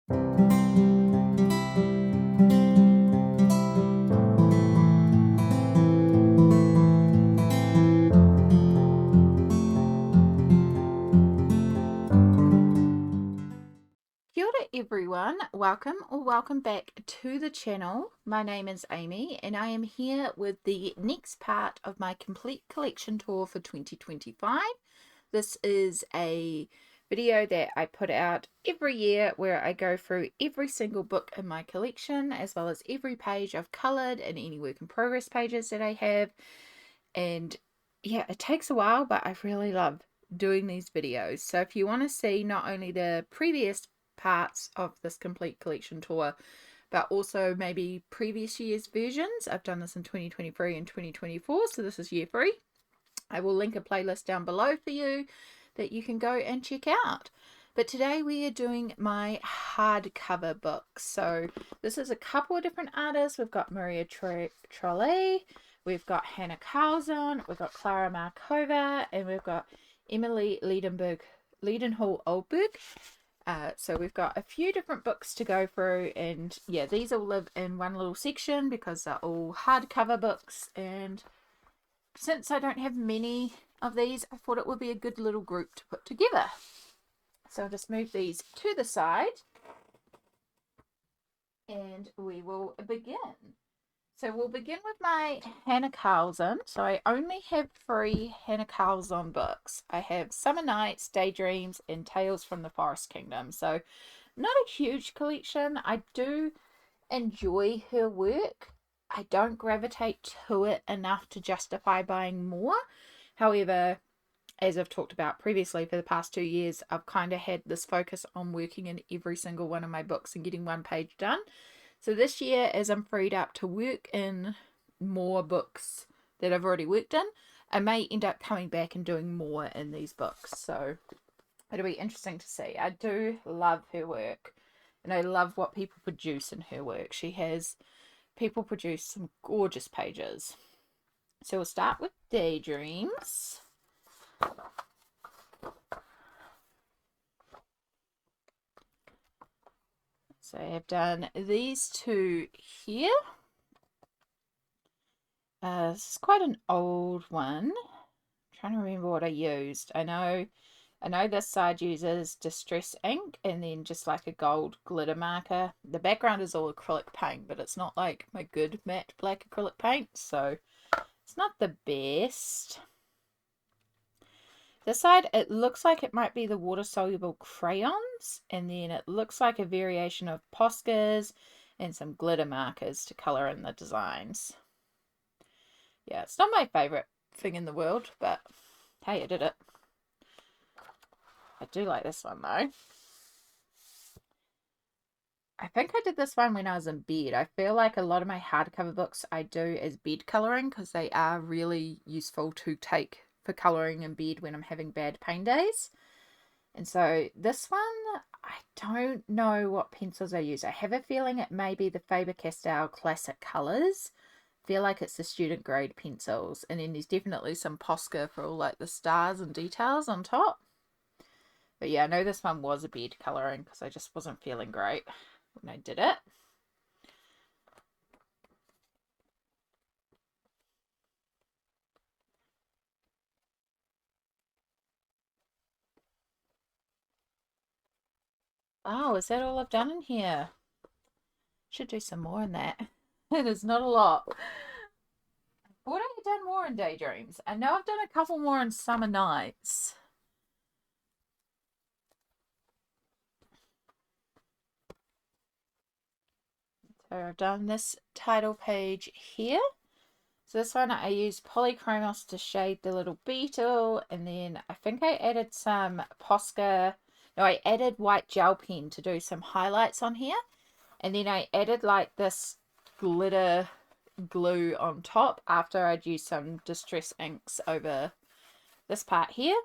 Kia ora everyone, welcome back to the channel. My name is Amy and I am here with the next part of my complete collection tour for 2025. This is a video that I put out every year where I go through every single book in my collection as well as every page I've coloured and any work in progress pages that I have. And yeah, it takes a while, but I really love doing these videos. So if you want to see not only the previous parts of this complete collection tour, but also maybe previous year's versions, I've done this in 2023 and 2024, so this is year 3. I will link a playlist down below for you that you can go and check out. But today we are doing my hardcover books. So this is a couple of different artists. We've got Maria Trolle, we've got Hannah Carlson, we've got Clara Markova, and we've got Emily Leidenhall-Oldberg. So we've got a few different books to go through, and yeah, these all live in one little section because they're all hardcover books, and since I don't have many of these, I thought it would be a good little group to put together. So I'll just move these to the side and we will begin. So we'll begin with my Hannah Carlson. So I only have 3 Hannah Carlson books. I have Summer Nights, Daydreams, and Tales from the Forest Kingdom. So not a huge collection. I do enjoy her work. I don't gravitate to it enough to justify buying more. However, as I've talked about previously, for the past 2 years, I've kind of had this focus on working in every single one of my books and getting one page done. So this year, as I'm freed up to work in more books that I've already worked in, I may end up coming back and doing more in these books. So it'll be interesting to see. I do love her work, and I love what people produce in her work. People produce some gorgeous pages. So we'll start with Daydreams. So I have done these 2 here. This is quite an old one. I'm trying to remember what I used. I know this side uses Distress ink and then just like a gold glitter marker. The background is all acrylic paint, but it's not like my good matte black acrylic paint, so it's not the best. This side, it looks like it might be the water-soluble crayons, and then it looks like a variation of Poscas and some glitter markers to colour in the designs. Yeah, it's not my favourite thing in the world, but hey, I did it. I do like this one though. I think I did this one when I was in bed. I feel like a lot of my hardcover books I do as bed colouring because they are really useful to take for colouring in bed when I'm having bad pain days. And so this one, I don't know what pencils I use. I have a feeling it may be the Faber-Castell Classic Colours. I feel like it's the student grade pencils. And then there's definitely some Posca for all like the stars and details on top. But yeah, I know this one was a bed colouring because I just wasn't feeling great when I did it. Oh, is that all I've done in here? Should do some more in that. It is not a lot. What have I done more in Daydreams? I know I've done a couple more in Summer Nights. So I've done this title page here. So this one I used Polychromos to shade the little beetle, and then I think I added some Posca. No, I added white gel pen to do some highlights on here, and then I added like this glitter glue on top after I'd used some Distress inks over this part here,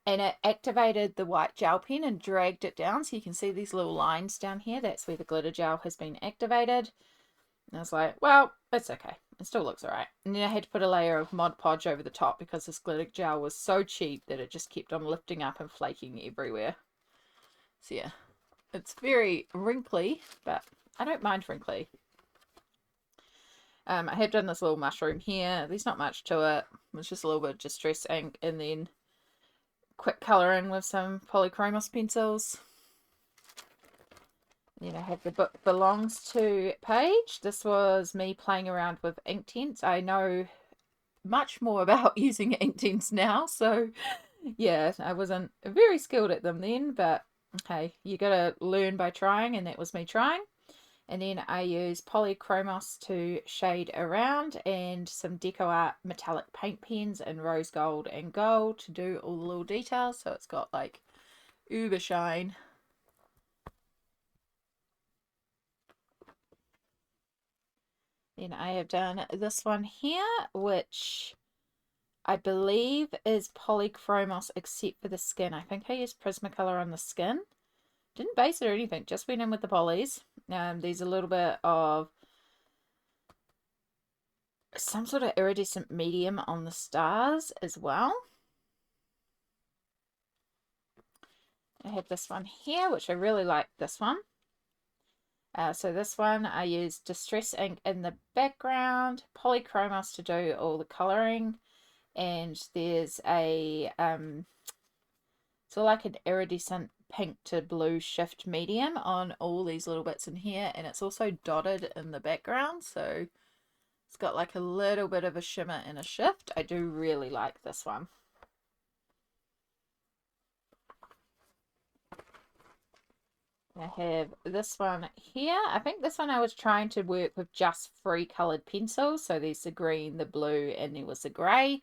and it activated the white gel pen and dragged it down, so you can see these little lines down here. That's where the glitter gel has been activated. And I was like, well, it's okay. It still looks alright. And then I had to put a layer of Mod Podge over the top because this glitter gel was so cheap that it just kept on lifting up and flaking everywhere. So yeah, It's very wrinkly, but I don't mind wrinkly. I have done this little mushroom here. There's not much to it. It's just a little bit of distress ink and then quick colouring with some polychromos pencils. Then I have the book belongs to page. This was me playing around with Inktense. I know much more about using Inktense now, so yeah, I wasn't very skilled at them then, but hey, you gotta learn by trying, and that was me trying. And then I use polychromos to shade around and some Deco Art metallic paint pens in rose gold and gold to do all the little details, so it's got like uber shine. Then I have done this one here, which I believe is polychromos except for the skin. I think I used Prismacolor on the skin. Didn't base it or anything, just went in with the polys. There's a little bit of some sort of iridescent medium on the stars as well. I have this one here, which I really like this one. So this one I use Distress ink in the background, polychromos to do all the colouring, and there's a so like an iridescent pink to blue shift medium on all these little bits in here, and it's also dotted in the background, so it's got like a little bit of a shimmer and a shift. I do really like this one. I have this one here. I think this one I was trying to work with just free coloured pencils. So there's the green, the blue, and there was the grey.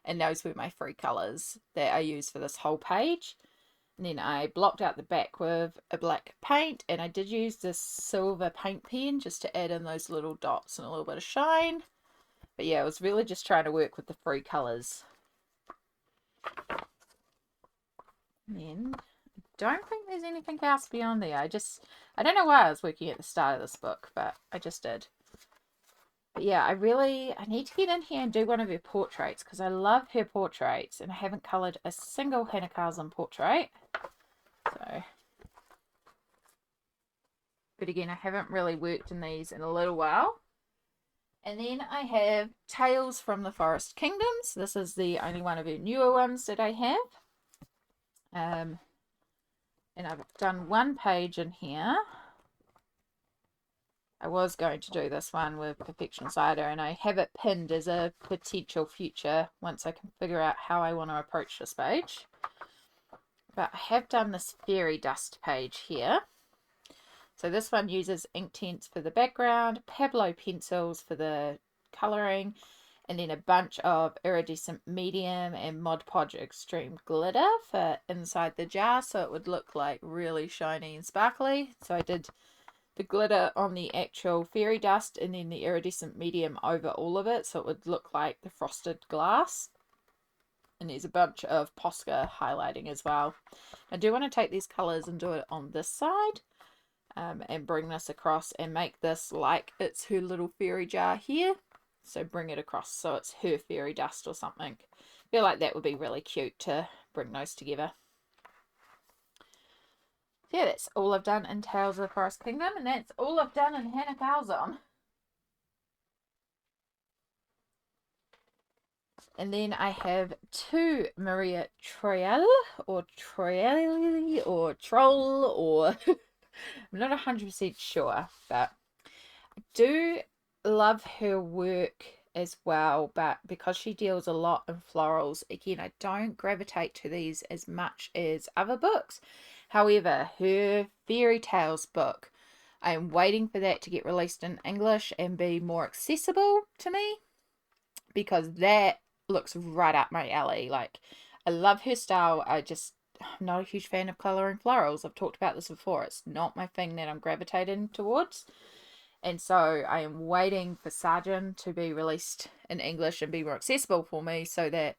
And those were my free colours that I used for this whole page. And then I blocked out the back with a black paint. And I did use this silver paint pen just to add in those little dots and a little bit of shine. But yeah, I was really just trying to work with the free colours. And then don't think there's anything else beyond there. I don't know why I was working at the start of this book, but I just did. But yeah, I need to get in here and do one of her portraits because I love her portraits and I haven't coloured a single Hannah portrait. So, but again, I haven't really worked in these in a little while. And then I have Tales from the Forest Kingdoms. This is the only one of her newer ones that I have. And I've done one page in here. I was going to do this one with Perfection Cider, and I have it pinned as a potential future once I can figure out how I want to approach this page. But I have done this fairy dust page here. So this one uses Inktense for the background, Pablo pencils for the colouring, and then a bunch of iridescent medium and Mod Podge extreme glitter for inside the jar, so it would look like really shiny and sparkly. So I did the glitter on the actual fairy dust and then the iridescent medium over all of it, so it would look like the frosted glass. And there's a bunch of Posca highlighting as well. I do want to take these colours and do it on this side. And bring this across and make this like it's her little fairy jar here. So bring it across so it's her fairy dust or something. I feel like that would be really cute to bring those together. Yeah, that's all I've done in Tales of the Forest Kingdom, and that's all I've done in Hannah Calzone. And then I have two Maria Troell or Troelli or Troll or I'm not 100% sure, but I do love her work as well, but because she deals a lot in florals, again, I don't gravitate to these as much as other books. However, her Fairy Tales book, I am waiting for that to get released in English and be more accessible to me because that looks right up my alley. Like, I love her style. I'm not a huge fan of colouring florals. I've talked about this before. It's not my thing that I'm gravitating towards. And so I am waiting for Sargent to be released in English and be more accessible for me so that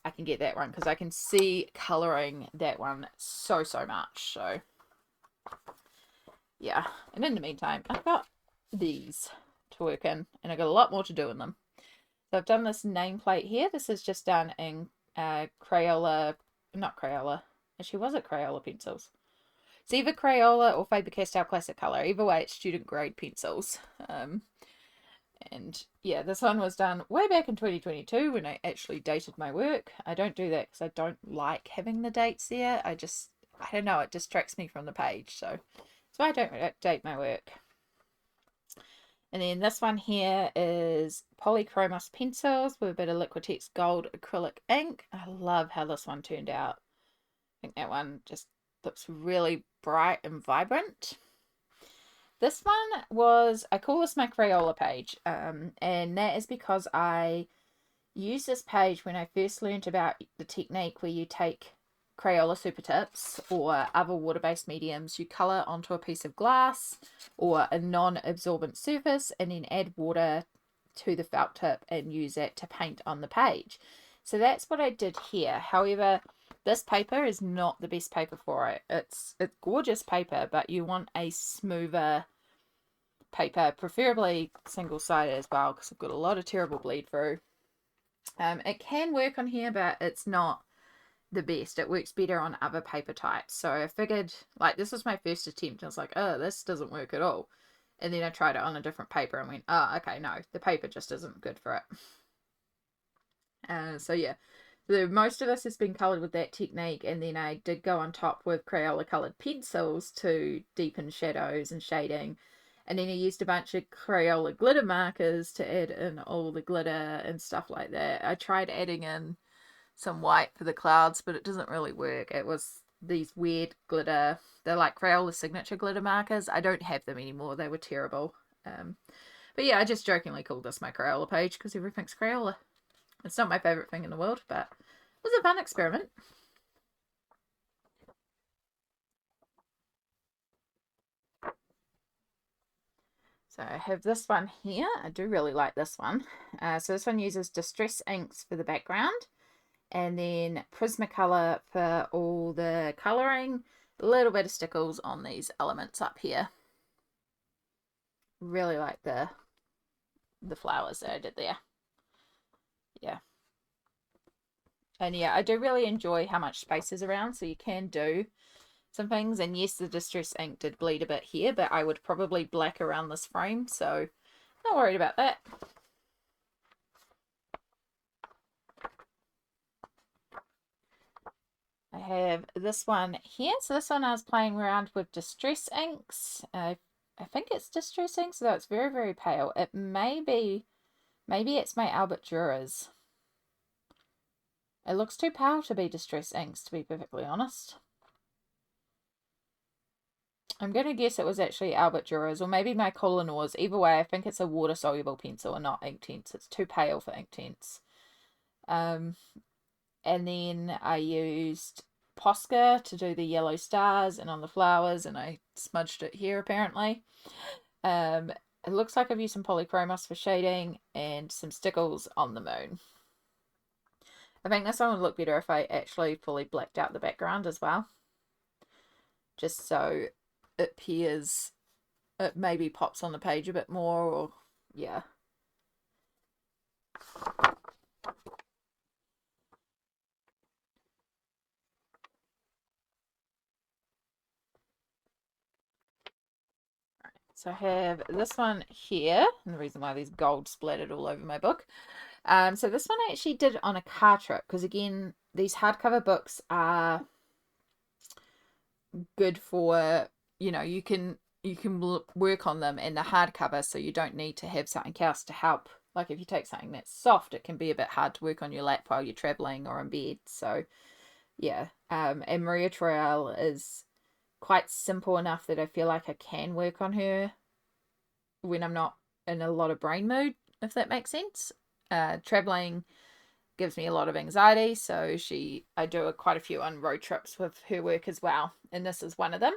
I can get that one because I can see colouring that one so much. So yeah, and in the meantime I've got these to work in and I've got a lot more to do in them. So I've done this nameplate here. This is just done in Crayola, not Crayola, actually was it Crayola pencils? It's either Crayola or Faber-Castell Classic Color. Either way, it's student grade pencils. And yeah, this one was done way back in 2022 when I actually dated my work. I don't do that because I don't like having the dates there. I don't know, it distracts me from the page. So that's why I don't date my work. And then this one here is Polychromos pencils with a bit of Liquitex gold acrylic ink. I love how this one turned out. I think that one just looks really bright and vibrant. This one was, I call this my Crayola page, and that is because I used this page when I first learned about the technique where you take Crayola super tips or other water-based mediums, you colour onto a piece of glass or a non-absorbent surface and then add water to the felt tip and use it to paint on the page. So that's what I did here. However, this paper is not the best paper for it. It's gorgeous paper, but you want a smoother paper, preferably single-sided as well, because I've got a lot of terrible bleed through. It can work on here, but it's not the best. It works better on other paper types. So I figured, like, this was my first attempt. I was like, oh, this doesn't work at all. And then I tried it on a different paper and went, oh, okay, no, the paper just isn't good for it. So yeah, most of this has been coloured with that technique, and then I did go on top with Crayola coloured pencils to deepen shadows and shading. And then I used a bunch of Crayola glitter markers to add in all the glitter and stuff like that. I tried adding in some white for the clouds, but it doesn't really work. It was these weird glitter, they're like Crayola signature glitter markers. I don't have them anymore. They were terrible. But yeah, I just jokingly called this my Crayola page because everything's Crayola. It's not my favourite thing in the world, but it was a fun experiment. So I have this one here. I do really like this one. So this one uses Distress inks for the background, and then Prismacolor for all the colouring. A little bit of stickles on these elements up here. Really like the flowers that I did there. Yeah. And yeah, I do really enjoy how much space is around, so you can do some things. And yes, the Distress ink did bleed a bit here, but I would probably black around this frame, so not worried about that. I have this one here. So this one I was playing around with Distress inks. I think it's Distress inks, though it's very, very pale. It may be, maybe it's my Albert Duras. It looks too pale to be Distress inks, to be perfectly honest. I'm going to guess it was actually Albert Duras, or maybe my Koh-i-Noors. Either way, I think it's a water-soluble pencil and not Inktense. It's too pale for Inktense. And then I used Posca to do the yellow stars and on the flowers, and I smudged it here apparently. It looks like I've used some Polychromos for shading and some stickles on the moon. I think this one would look better if I actually fully blacked out the background as well. Just so it appears, it maybe pops on the page a bit more, or yeah. So I have this one here, and the reason why there's gold splattered all over my book. So this one I actually did on a car trip, because again, these hardcover books are good for, you know, you can work on them in the hardcover, so you don't need to have something else to help. Like if you take something that's soft, it can be a bit hard to work on your lap while you're traveling or in bed. So yeah, and Maria Troyal is quite simple enough that I feel like I can work on her when I'm not in a lot of brain mood, if that makes sense. Traveling gives me a lot of anxiety, so I do quite a few on road trips with her work as well, and this is one of them.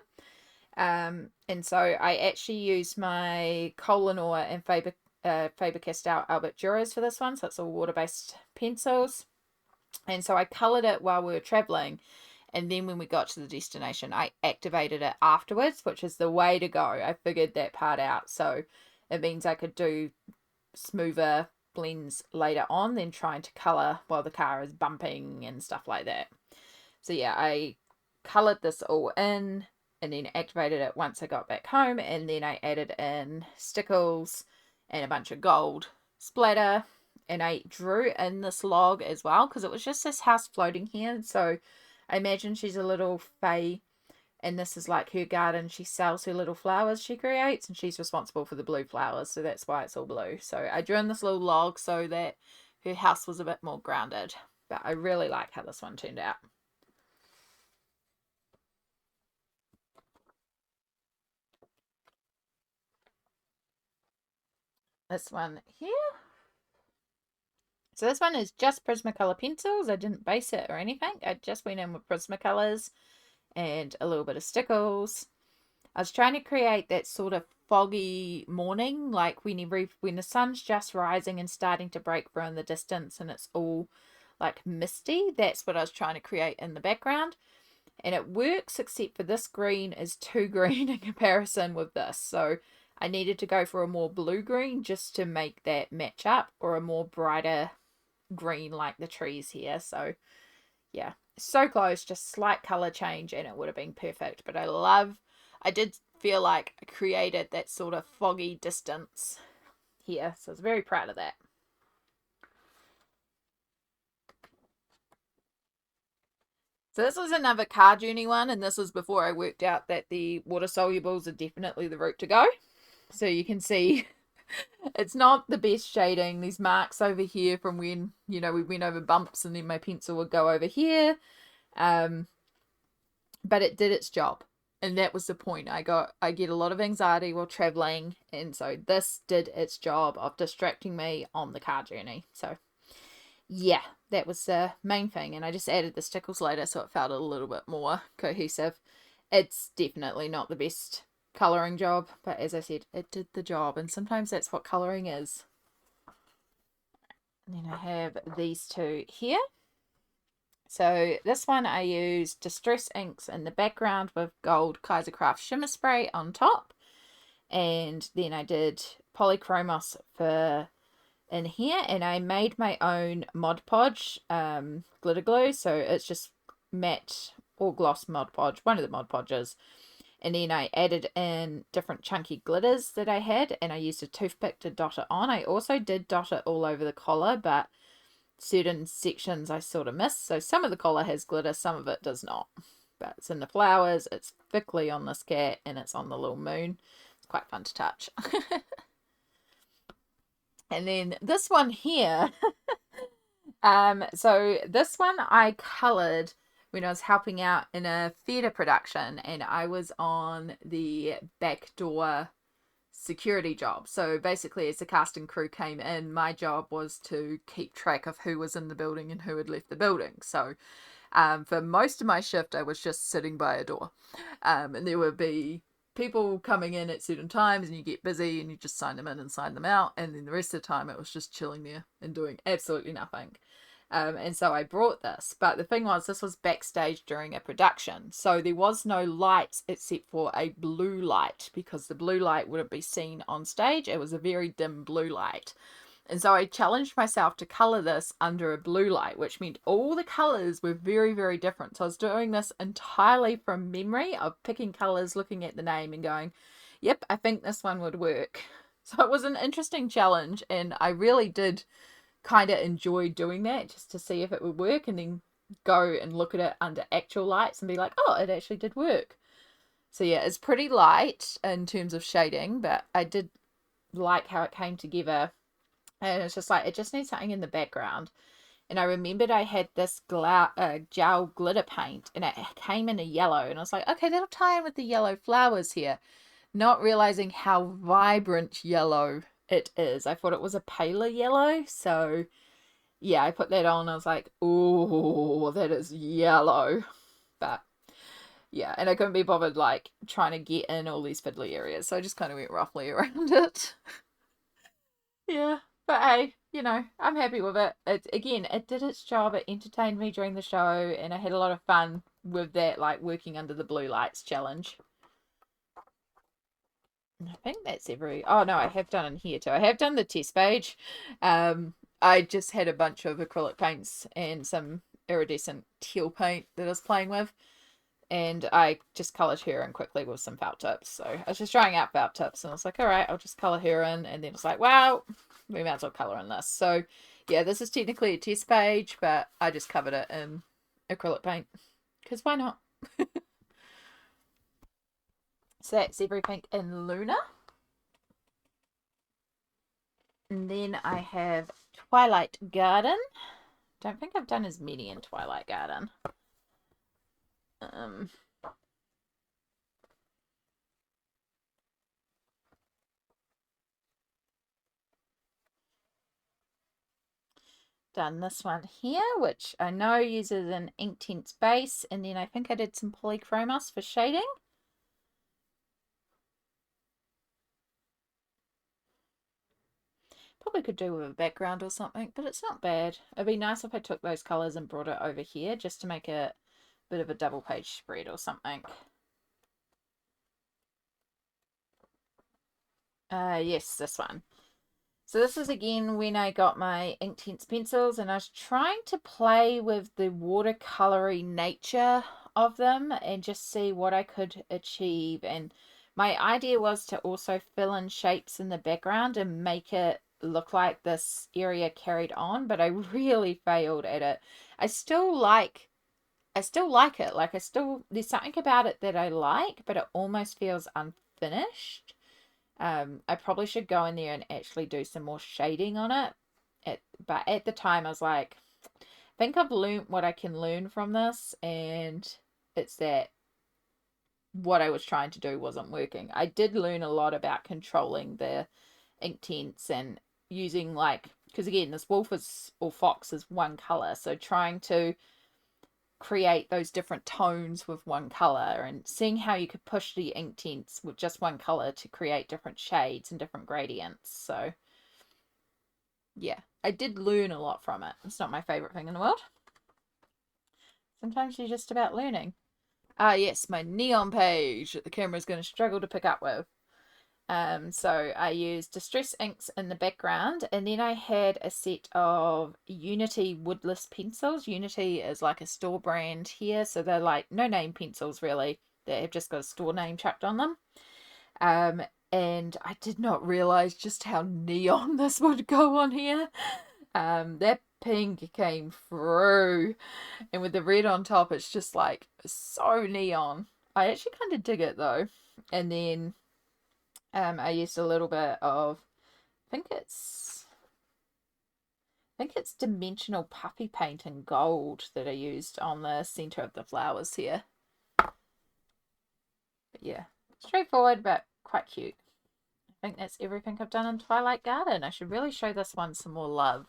And so I actually use my Koh-i-Noor and Faber-Castell Albert Duras for this one, so it's all water-based pencils. And so I coloured it while we were traveling, and then when we got to the destination, I activated it afterwards, which is the way to go. I figured that part out, so it means I could do smoother blends later on than trying to colour while the car is bumping and stuff like that. So yeah, I coloured this all in, and then activated it once I got back home, and then I added in stickles and a bunch of gold splatter, and I drew in this log as well because it was just this house floating here. So I imagine she's a little fae, and this is like her garden. She sells her little flowers she creates, and she's responsible for the blue flowers, so that's why it's all blue. So I drew in this little log so that her house was a bit more grounded, but I really like how this one turned out. This one here. So this one is just Prismacolor pencils. I didn't base it or anything. I just went in with Prismacolors and a little bit of stickles. I was trying to create that sort of foggy morning, like when the sun's just rising and starting to break through in the distance and it's all like misty. That's what I was trying to create in the background. And it works, except for this green is too green in comparison with this. So I needed to go for a more blue-green just to make that match up, or a more brighter green like the trees here. So yeah, so close, just slight color change and it would have been perfect. But I did feel like I created that sort of foggy distance here, so I was very proud of that. So this was another car journey one, and this was before I worked out that the water solubles are definitely the route to go. So you can see it's not the best shading. These marks over here from when, we went over bumps and then my pencil would go over here. But it did its job. And that was the point. I get a lot of anxiety while traveling, and so this did its job of distracting me on the car journey. So yeah, that was the main thing. And I just added the stickles later so it felt a little bit more cohesive. It's definitely not the best colouring job, but as I said, it did the job, and sometimes that's what colouring is. And then I have these two here. So this one I used Distress Inks in the background with gold Kaisercraft shimmer spray on top, and then I did Polychromos for in here, and I made my own Mod Podge glitter glue. So it's just matte or gloss Mod Podge, one of the Mod Podges. And then I added in different chunky glitters that I had, and I used a toothpick to dot it on. I also did dot it all over the collar, but certain sections I sort of missed. So some of the collar has glitter, some of it does not. But it's in the flowers, it's thickly on this cat, and it's on the little moon. It's quite fun to touch. And then this one here. So this one I coloured when I was helping out in a theatre production, and I was on the backdoor security job. So basically, as the cast and crew came in, my job was to keep track of who was in the building and who had left the building. So for most of my shift, I was just sitting by a door, and there would be people coming in at certain times, and you get busy and you just sign them in and sign them out, and then the rest of the time it was just chilling there and doing absolutely nothing. And so I brought this, but the thing was, this was backstage during a production, so there was no lights except for a blue light, because the blue light wouldn't be seen on stage. It was a very dim blue light. And so I challenged myself to colour this under a blue light, which meant all the colours were very, very different. So I was doing this entirely from memory of picking colours, looking at the name and going, yep, I think this one would work. So it was an interesting challenge, and I really did kind of enjoy doing that, just to see if it would work, and then go and look at it under actual lights and be like, oh, it actually did work. So yeah, it's pretty light in terms of shading, but I did like how it came together. And it's just like, it just needs something in the background. And I remembered I had this gel glitter paint, and it came in a yellow, and I was like, okay, that'll tie in with the yellow flowers here, not realizing how vibrant yellow it is. I thought it was a paler yellow. So yeah, I put that on. I was like, oh, that is yellow. But yeah, and I couldn't be bothered like trying to get in all these fiddly areas, so I just kind of went roughly around it. Yeah, but hey, I'm happy with it. It did its job. It entertained me during the show, and I had a lot of fun with that, like working under the blue lights challenge. I think that's oh no, I have done in here too. I have done the test page. I just had a bunch of acrylic paints and some iridescent teal paint that I was playing with, and I just coloured her in quickly with some felt tips. So I was just trying out felt tips, and I was like, all right, I'll just colour her in, and then it's like, wow, we might as well colour in this. So yeah, this is technically a test page, but I just covered it in acrylic paint, because why not? So that's Everything in Luna. And then I have Twilight Garden. Don't think I've done as many in Twilight Garden. Done this one here, which I know uses an Inktense base, and then I think I did some polychromos for shading. Probably could do with a background or something, but it's not bad. It'd be nice if I took those colours and brought it over here just to make it a bit of a double page spread or something. Yes, this one. So this is again when I got my Inktense pencils, and I was trying to play with the watercolory nature of them and just see what I could achieve. And my idea was to also fill in shapes in the background and make it look like this area carried on, but I really failed at it. I still like it. Like, there's something about it that I like, but it almost feels unfinished. I probably should go in there and actually do some more shading on it. But at the time, I was like, I think I've learned what I can learn from this, and it's that what I was trying to do wasn't working. I did learn a lot about controlling the Inktense and using, like, because again, this wolf is, or fox is one color, so trying to create those different tones with one color and seeing how you could push the Inktense with just one color to create different shades and different gradients. So yeah, I did learn a lot from it. It's not my favorite thing in the world. Sometimes you're just about learning. Ah, yes, my neon page that the camera's going to struggle to pick up with. So I used Distress inks in the background, and then I had a set of Unity woodless pencils. Unity is like a store brand here, so they're like no name pencils really. They have just got a store name chucked on them. And I did not realize just how neon this would go on here. That pink came through, and with the red on top, it's just like so neon. I actually kind of dig it though. And then I used a little bit of, I think it's dimensional puffy paint in gold that I used on the center of the flowers here. But yeah, straightforward but quite cute. I think that's everything I've done in Twilight Garden. I should really show this one some more love.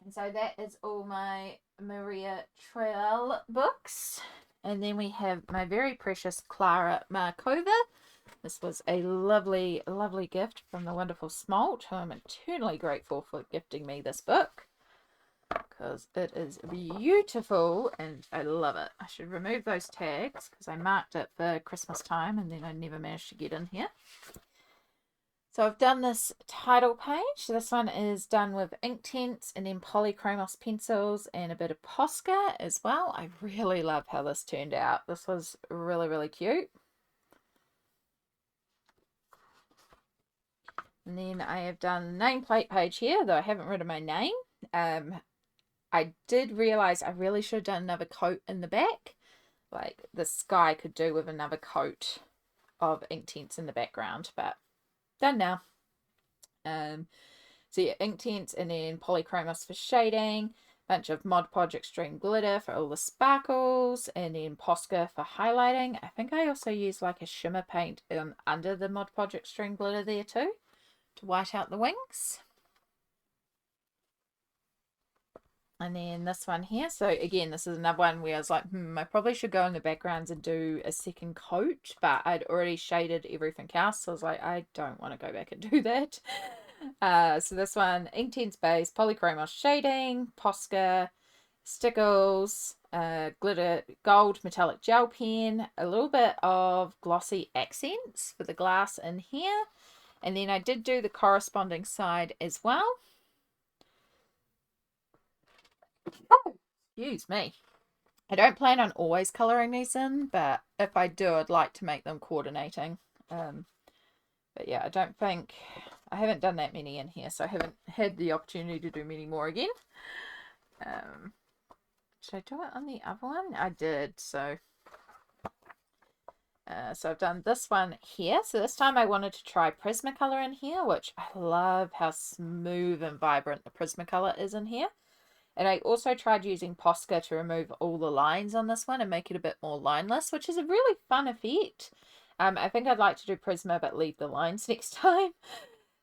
And so that is all my Maria Trail books. And then we have my very precious Clara Markova. This was a lovely, lovely gift from the wonderful Smalt, who I'm eternally grateful for gifting me this book, because it is beautiful and I love it. I should remove those tags because I marked it for Christmas time and then I never managed to get in here. So I've done this title page. This one is done with Inktense and then polychromos pencils and a bit of Posca as well. I really love how this turned out. This was really, really cute. And then I have done the nameplate page here, though I haven't written my name. I did realize I really should have done another coat in the back. Like the sky could do with another coat of Inktense in the background, but done now. So yeah, Inktense and then polychromos for shading, bunch of Mod Podge Extreme Glitter for all the sparkles, and then Posca for highlighting. I think I also used like a shimmer paint under the Mod Podge Extreme Glitter there too, to white out the wings. And then this one here. So again, this is another one where I was like, I probably should go in the backgrounds and do a second coat, but I'd already shaded everything else. So I was like, I don't want to go back and do that. So this one, Inktense base, polychromos shading, Posca, stickles, glitter, gold metallic gel pen, a little bit of glossy accents for the glass in here. And then I did do the corresponding side as well. Excuse me. I don't plan on always colouring these in, but if I do, I'd like to make them coordinating. But yeah, I haven't done that many in here, so I haven't had the opportunity to do many more again. Should I do it on the other one? I did, so I've done this one here. So this time I wanted to try Prismacolor in here, which I love how smooth and vibrant the Prismacolor is in here. And I also tried using Posca to remove all the lines on this one and make it a bit more lineless, which is a really fun effect. I think I'd like to do Prisma but leave the lines next time.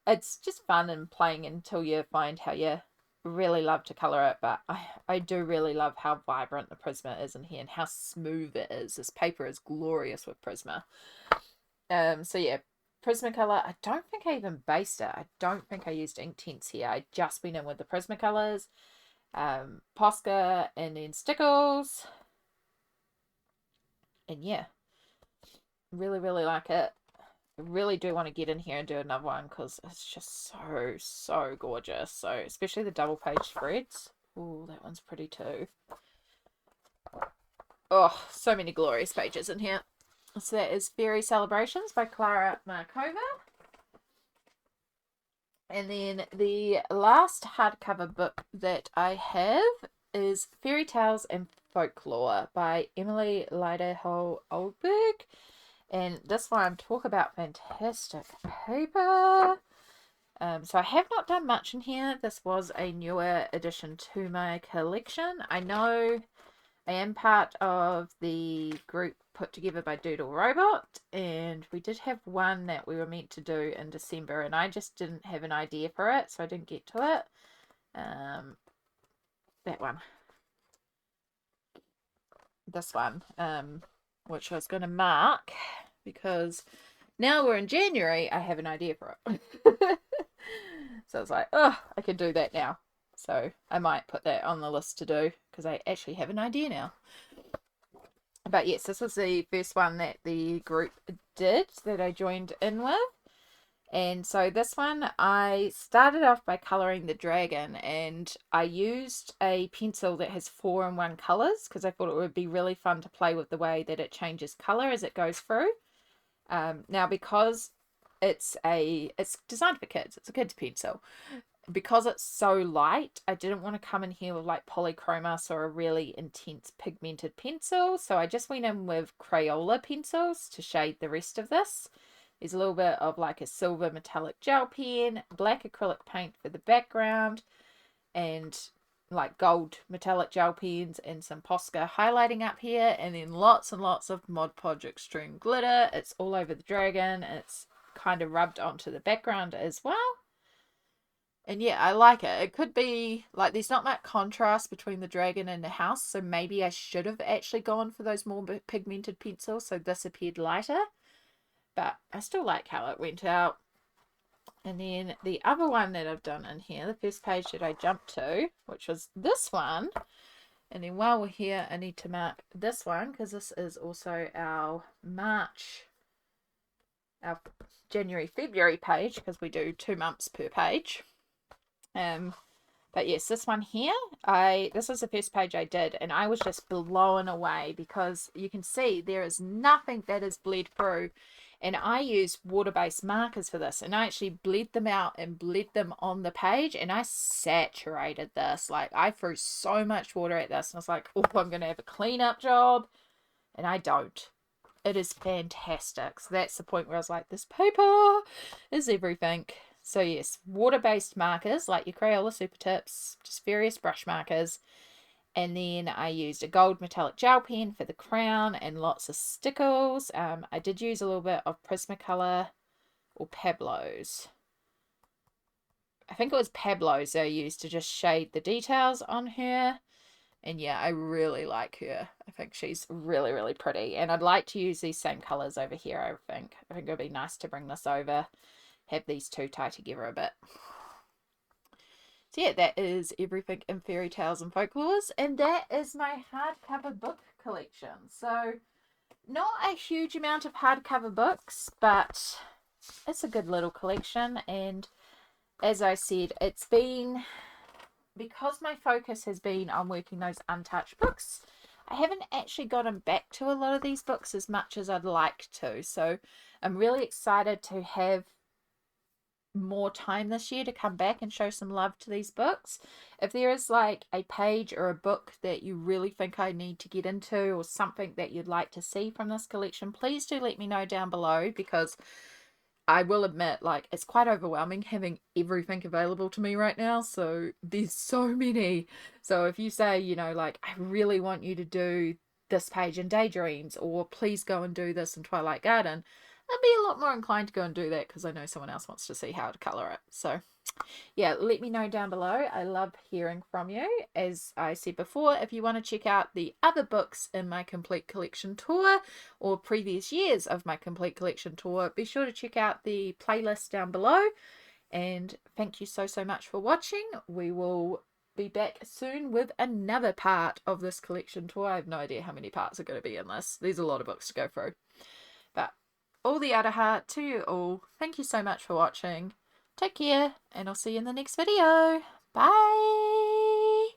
It's just fun and playing until you find how you really love to colour it, but I do really love how vibrant the Prisma is in here and how smooth it is. This paper is glorious with Prisma. So yeah, Prismacolor, I don't think I even based it. I don't think I used Inktense here. I just went in with the Prismacolors, Posca, and then Stickles. And yeah, really, really like it. I really do want to get in here and do another one because it's just so gorgeous. So especially the double page spreads. Oh, that one's pretty too. Oh, so many glorious pages in here. So that is Fairy Celebrations by Clara Markova. And then the last hardcover book that I have is Fairy Tales and Folklore by Emily Leiderhole-Oldberg. And this one, talk about fantastic paper. So I have not done much in here. This was a newer addition to my collection. I know I am part of the group put together by Doodle Robot, and we did have one that we were meant to do in December, and I just didn't have an idea for it, so I didn't get to it. That one. This one, which I was going to mark because now we're in January, I have an idea for it. So I was like, oh, I can do that now. So I might put that on the list to do because I actually have an idea now. But yes, this was the first one that the group did that I joined in with. And so this one, I started off by colouring the dragon, and I used a pencil that has 4-in-1 colours because I thought it would be really fun to play with the way that it changes colour as it goes through. Now, because it's designed for kids, it's a kid's pencil. Because it's so light, I didn't want to come in here with like polychromos or a really intense pigmented pencil, so I just went in with Crayola pencils to shade the rest of this. There's a little bit of like a silver metallic gel pen, black acrylic paint for the background, and like gold metallic gel pens and some Posca highlighting up here, and then lots and lots of Mod Podge Extreme glitter. It's all over the dragon. It's kind of rubbed onto the background as well. And yeah, I like it. It could be like there's not much contrast between the dragon and the house, so maybe I should have actually gone for those more pigmented pencils so this appeared lighter. But I still like how it went out. And then the other one that I've done in here, the first page that I jumped to, which was this one. And then while we're here, I need to mark this one because this is also our January, February page because we do 2 months per page. But yes, this one here, this was the first page I did, and I was just blown away because you can see there is nothing that is bled through. And I used water-based markers for this, and I actually bled them out and bled them on the page, and I saturated this. Like, I threw so much water at this, and I was like, oh, I'm going to have a cleanup job, and I don't. It is fantastic. So that's the point where I was like, this paper is everything. So yes, water-based markers, like your Crayola Super Tips, just various brush markers. And then I used a gold metallic gel pen for the crown and lots of stickles. I did use a little bit of Prismacolor or Pablo's. I think it was Pablo's I used to just shade the details on her. And yeah, I really like her. I think she's really, really pretty. And I'd like to use these same colours over here, I think. I think it would be nice to bring this over, have these two tie together a bit. So yeah, that is everything in Fairy Tales and Folklores, and that is my hardcover book collection. So not a huge amount of hardcover books, but it's a good little collection. And as I said, it's been because my focus has been on working those untouched books, I haven't actually gotten back to a lot of these books as much as I'd like to. So I'm really excited to have more time this year to come back and show some love to these books. If there is like a page or a book that you really think I need to get into, or something that you'd like to see from this collection, please do let me know down below, because I will admit, like, it's quite overwhelming having everything available to me right now. So there's so many. So if you say, you know, like, I really want you to do this page in Daydreams, or please go and do this in Twilight Garden, I'd be a lot more inclined to go and do that, because I know someone else wants to see how to colour it. So yeah, let me know down below. I love hearing from you. As I said before, if you want to check out the other books in my complete collection tour, or previous years of my complete collection tour, be sure to check out the playlist down below. And thank you so much for watching. We will be back soon with another part of this collection tour. I have no idea how many parts are going to be in this. There's a lot of books to go through. But all the other heart to you all. Thank you so much for watching. Take care, and I'll see you in the next video. Bye!